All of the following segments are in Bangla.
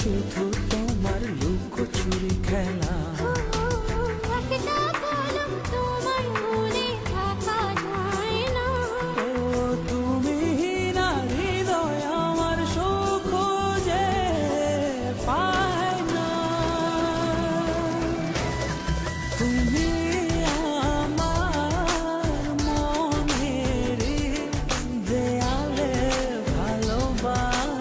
শুধু তোমার লুকোচুরি খেলা। একটা কলম তোমার মনে থাকা যায় না। ও তুমি না হৃদয় আমার সুখ যে পায় না। তুমি আমার মনের দেয়ালে ভালোবাসা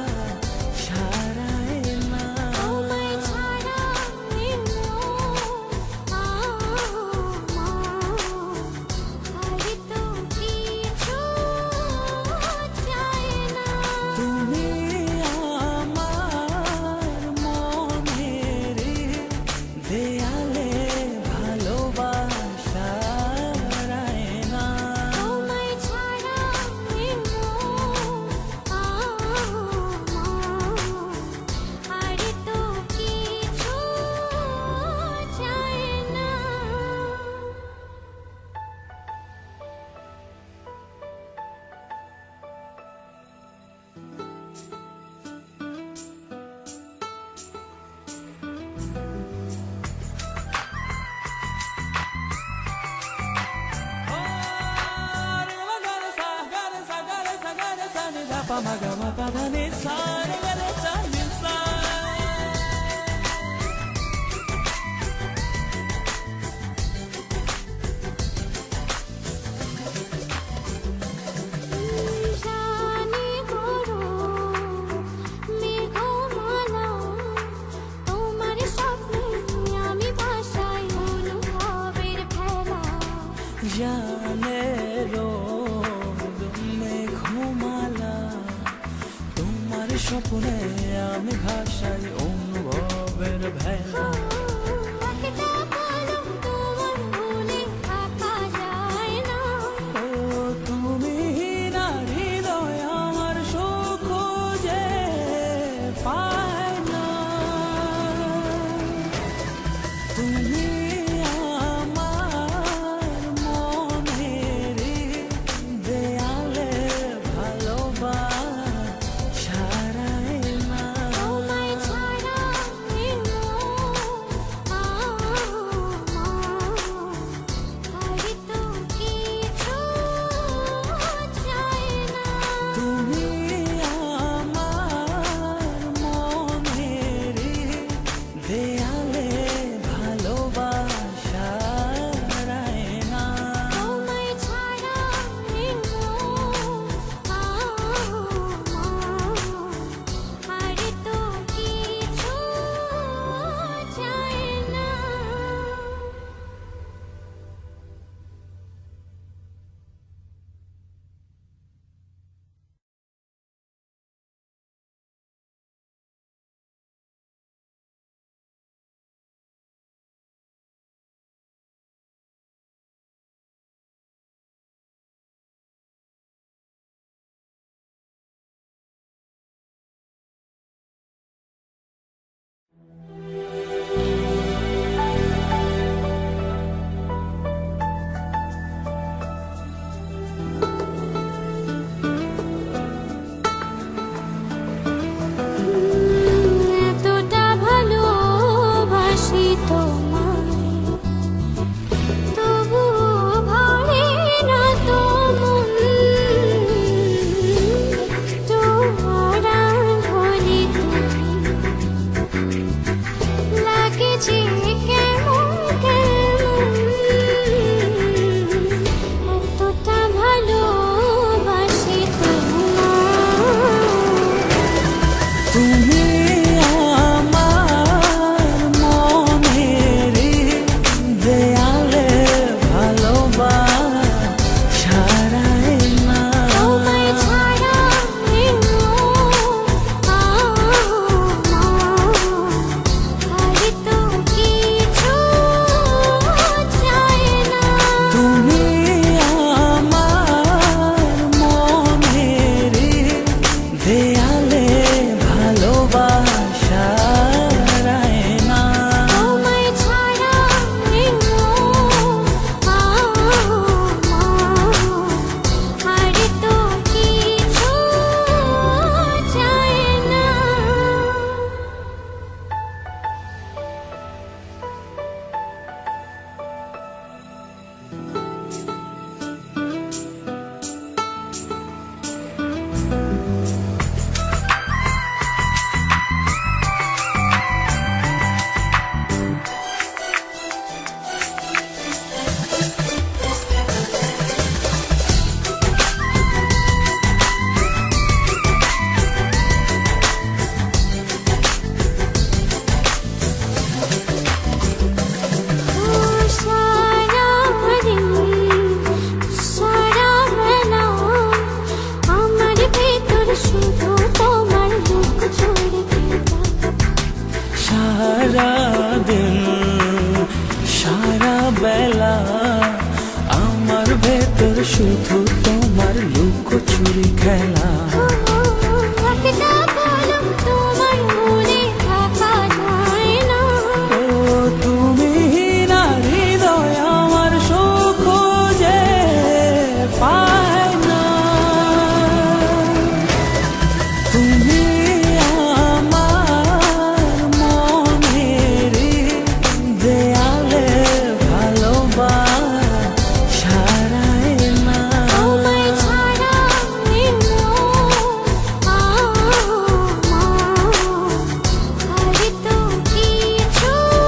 রায় না। তোমায় ছাড়া আর তো কিছু চাই না। তুমি আমার মনের দেয়ালে ভালোবাসা রায় না। তোমায় ছাড়া আর তো কিছু চাই না। Pa ma ga ma pa da ni sa re ga re sa ni sa. জানি করো মেঘমালা, তোমার স্বপ্নে আমি ভাসাই অনুভবের ভেলা। জানে রোদ মেঘমালা, তোমার স্বপ্নে আমি ভাসাই অনুভবের ভেলা। একটা কলম তোমার মনে থাকা যায় না। ও তুমি না হৃদয় আমার সুখ যে পায় না। তুমি আমার মনের দেয়ালে ভালোবাসা রায় না। তোমায় ছাড়া শুধু তোমার লুকোচুরি খেলা।